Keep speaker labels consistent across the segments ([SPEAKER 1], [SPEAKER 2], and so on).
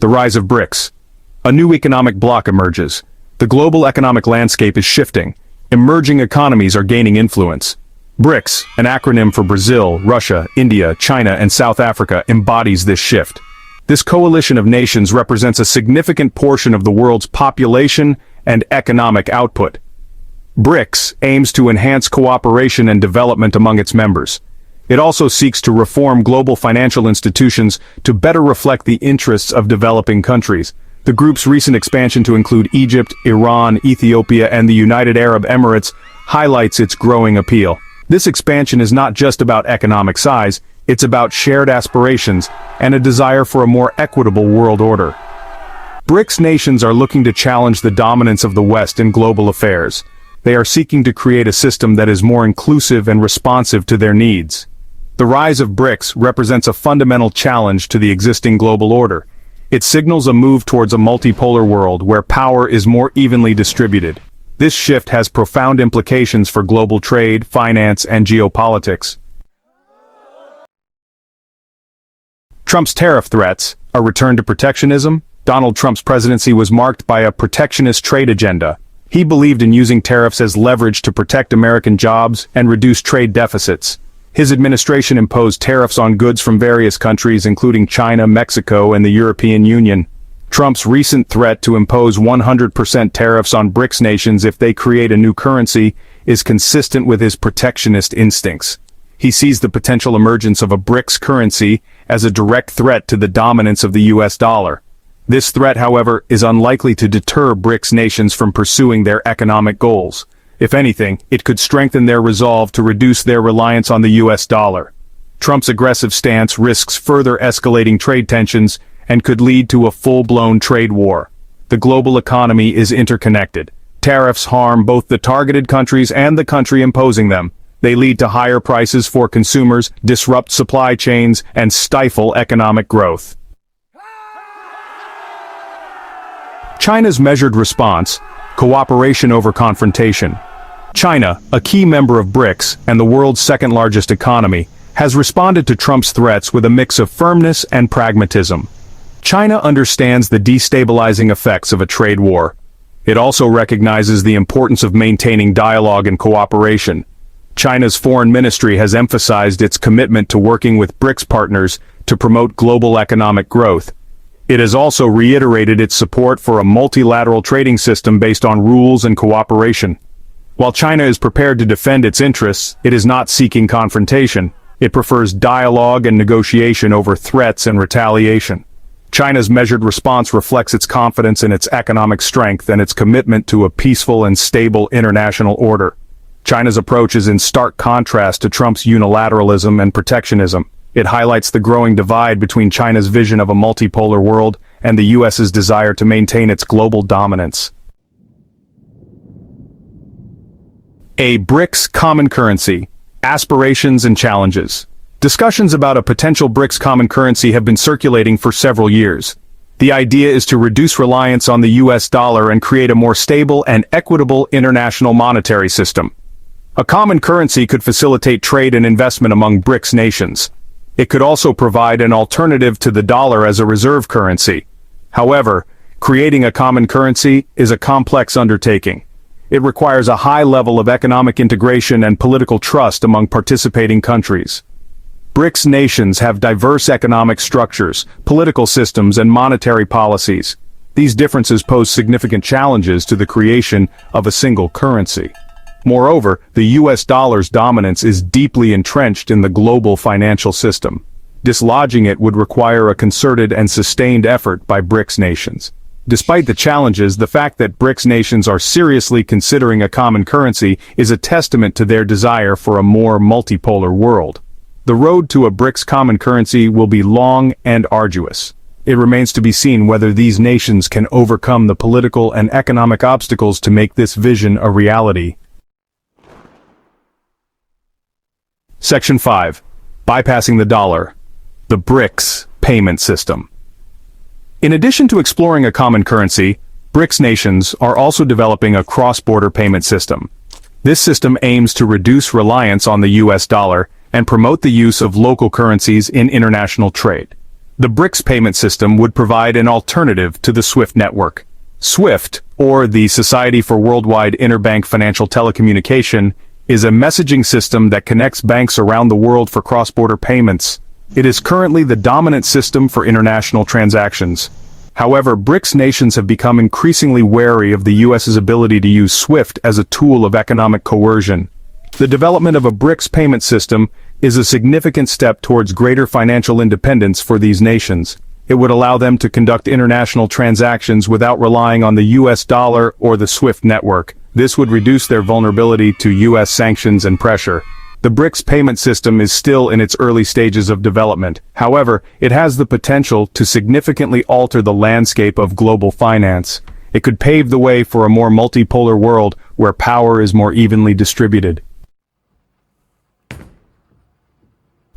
[SPEAKER 1] The rise of BRICS. A new economic bloc emerges. The global economic landscape is shifting. Emerging economies are gaining influence. BRICS, an acronym for Brazil, Russia, India, China, and South Africa, embodies this shift. This coalition of nations represents a significant portion of the world's population and economic output. BRICS aims to enhance cooperation and development among its members. It also seeks to reform global financial institutions to better reflect the interests of developing countries. The group's recent expansion to include Egypt, Iran, Ethiopia, and the United Arab Emirates highlights its growing appeal. This expansion is not just about economic size, it's about shared aspirations and a desire for a more equitable world order. BRICS nations are looking to challenge the dominance of the West in global affairs. They are seeking to create a system that is more inclusive and responsive to their needs. The rise of BRICS represents a fundamental challenge to the existing global order. It signals a move towards a multipolar world where power is more evenly distributed. This shift has profound implications for global trade, finance, and geopolitics. Trump's tariff threats, a return to protectionism. Donald Trump's presidency was marked by a protectionist trade agenda. He believed in using tariffs as leverage to protect American jobs and reduce trade deficits. His administration imposed tariffs on goods from various countries including China, Mexico, and the European Union. Trump's recent threat to impose 100% tariffs on BRICS nations if they create a new currency is consistent with his protectionist instincts. He sees the potential emergence of a BRICS currency as a direct threat to the dominance of the US dollar. This threat, however, is unlikely to deter BRICS nations from pursuing their economic goals. If anything, it could strengthen their resolve to reduce their reliance on the US dollar. Trump's aggressive stance risks further escalating trade tensions and could lead to a full-blown trade war. The global economy is interconnected. Tariffs harm both the targeted countries and the country imposing them. They lead to higher prices for consumers, disrupt supply chains, and stifle economic growth. China's measured response: cooperation over confrontation. China, a key member of BRICS and the world's second-largest economy, has responded to Trump's threats with a mix of firmness and pragmatism. China understands the destabilizing effects of a trade war. It also recognizes the importance of maintaining dialogue and cooperation. China's foreign ministry has emphasized its commitment to working with BRICS partners to promote global economic growth. It has also reiterated its support for a multilateral trading system based on rules and cooperation. While China is prepared to defend its interests, it is not seeking confrontation. It prefers dialogue and negotiation over threats and retaliation. China's measured response reflects its confidence in its economic strength and its commitment to a peaceful and stable international order. China's approach is in stark contrast to Trump's unilateralism and protectionism. It highlights the growing divide between China's vision of a multipolar world and the US's desire to maintain its global dominance. A BRICS common currency. Aspirations and Challenges. Discussions about a potential BRICS common currency have been circulating for several years. The idea is to reduce reliance on the US dollar and create a more stable and equitable international monetary system. A common currency could facilitate trade and investment among BRICS nations. It could also provide an alternative to the dollar as a reserve currency. However, creating a common currency is a complex undertaking. It requires a high level of economic integration and political trust among participating countries. BRICS nations have diverse economic structures, political systems, and monetary policies. These differences pose significant challenges to the creation of a single currency. Moreover, the US dollar's dominance is deeply entrenched in the global financial system. Dislodging it would require a concerted and sustained effort by BRICS nations. Despite the challenges, the fact that BRICS nations are seriously considering a common currency is a testament to their desire for a more multipolar world. The road to a BRICS common currency will be long and arduous. It remains to be seen whether these nations can overcome the political and economic obstacles to make this vision a reality. Section 5. Bypassing the dollar. The BRICS payment system. In addition to exploring a common currency, BRICS nations are also developing a cross-border payment system. This system aims to reduce reliance on the US dollar and promote the use of local currencies in international trade. The BRICS payment system would provide an alternative to the SWIFT network. SWIFT, or the Society for Worldwide Interbank Financial Telecommunication, is a messaging system that connects banks around the world for cross-border payments. It is currently the dominant system for international transactions. However, BRICS nations have become increasingly wary of the U.S.'s ability to use SWIFT as a tool of economic coercion. The development of a BRICS payment system is a significant step towards greater financial independence for these nations. It would allow them to conduct international transactions without relying on the U.S. dollar or the SWIFT network. This would reduce their vulnerability to U.S. sanctions and pressure. The BRICS payment system is still in its early stages of development. However, it has the potential to significantly alter the landscape of global finance. It could pave the way for a more multipolar world where power is more evenly distributed.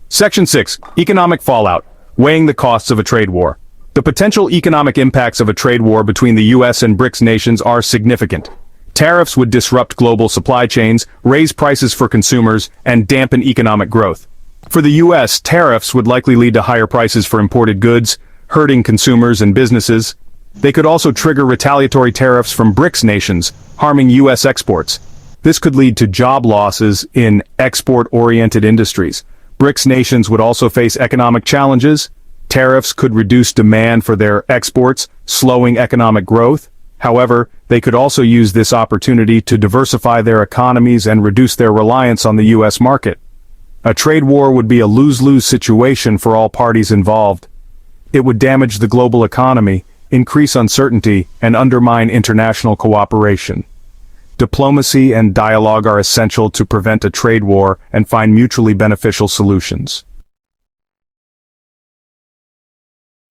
[SPEAKER 1] Section 6. Economic fallout. Weighing the costs of a trade war. The potential economic impacts of a trade war between the U.S. and BRICS nations are significant. Tariffs would disrupt global supply chains, raise prices for consumers, and dampen economic growth. For the U.S., tariffs would likely lead to higher prices for imported goods, hurting consumers and businesses. They could also trigger retaliatory tariffs from BRICS nations, harming U.S. exports. This could lead to job losses in export-oriented industries. BRICS nations would also face economic challenges. Tariffs could reduce demand for their exports, slowing economic growth. However, they could also use this opportunity to diversify their economies and reduce their reliance on the U.S. market. A trade war would be a lose-lose situation for all parties involved. It would damage the global economy, increase uncertainty, and undermine international cooperation. Diplomacy and dialogue are essential to prevent a trade war and find mutually beneficial solutions.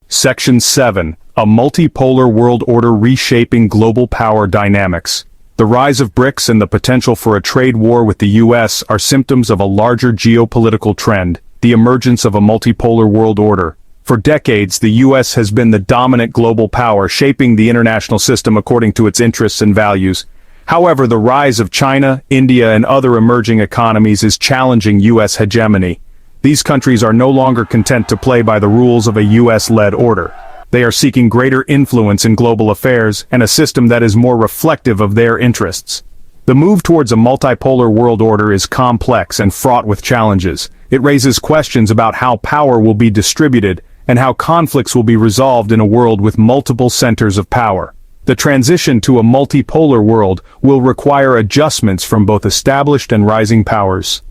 [SPEAKER 1] Section 7. A multipolar world order reshaping global power dynamics. The rise of BRICS and the potential for a trade war with the U.S. are symptoms of a larger geopolitical trend, the emergence of a multipolar world order. For decades, the U.S. has been the dominant global power, shaping the international system according to its interests and values. However, the rise of China, India, and other emerging economies is challenging U.S. hegemony. These countries are no longer content to play by the rules of a U.S.-led order. They are seeking greater influence in global affairs and a system that is more reflective of their interests. The move towards a multipolar world order is complex and fraught with challenges. It raises questions about how power will be distributed and how conflicts will be resolved in a world with multiple centers of power. The transition to a multipolar world will require adjustments from both established and rising powers.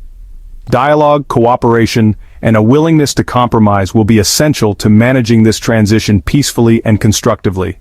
[SPEAKER 1] Dialogue, cooperation, and a willingness to compromise will be essential to managing this transition peacefully and constructively.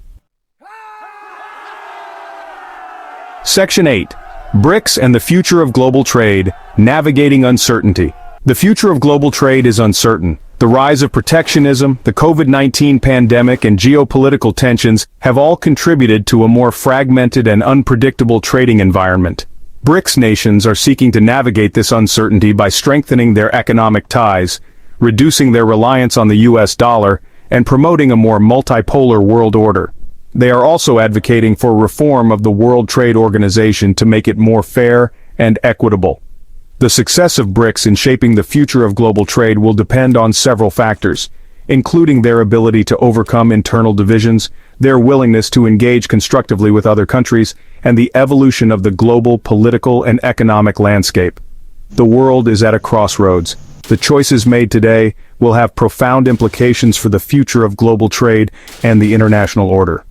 [SPEAKER 1] Section 8. BRICS and the future of global trade, navigating uncertainty. The future of global trade is uncertain. The rise of protectionism, the COVID-19 pandemic, and geopolitical tensions have all contributed to a more fragmented and unpredictable trading environment. BRICS nations are seeking to navigate this uncertainty by strengthening their economic ties, reducing their reliance on the U.S. dollar, and promoting a more multipolar world order. They are also advocating for reform of the World Trade Organization to make it more fair and equitable. The success of BRICS in shaping the future of global trade will depend on several factors, including their ability to overcome internal divisions, their willingness to engage constructively with other countries, and the evolution of the global political and economic landscape. The world is at a crossroads. The choices made today will have profound implications for the future of global trade and the international order.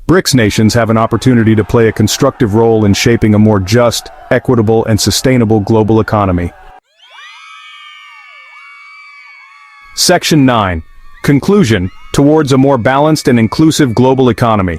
[SPEAKER 1] BRICS nations have an opportunity to play a constructive role in shaping a more just, equitable, and sustainable global economy. Section 9. Conclusion. Towards a more balanced and inclusive global economy.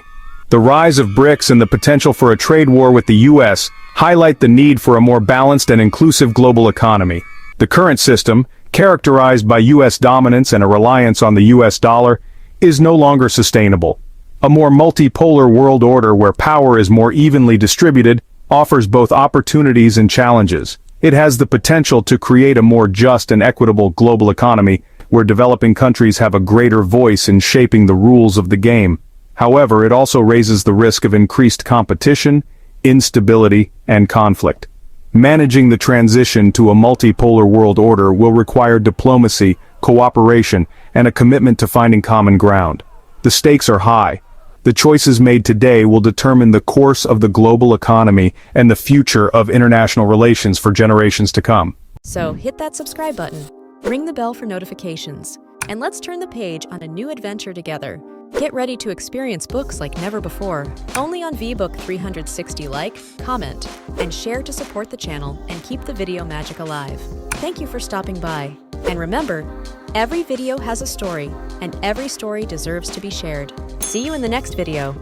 [SPEAKER 1] The rise of BRICS and the potential for a trade war with the U.S. highlight the need for a more balanced and inclusive global economy. The current system, characterized by U.S. dominance and a reliance on the U.S. dollar, is no longer sustainable. A more multipolar world order where power is more evenly distributed offers both opportunities and challenges. It has the potential to create a more just and equitable global economy where developing countries have a greater voice in shaping the rules of the game. However, it also raises the risk of increased competition, instability, and conflict. Managing the transition to a multipolar world order will require diplomacy, cooperation, and a commitment to finding common ground. The stakes are high. The choices made today will determine the course of the global economy and the future of international relations for generations to come.
[SPEAKER 2] So hit that subscribe button, ring the bell for notifications, and let's turn the page on a new adventure together. Get ready to experience books like never before, only on VBook 360. Like, comment, and share to support the channel and keep the video magic alive. Thank you for stopping by. And remember, every video has a story, and every story deserves to be shared. See you in the next video.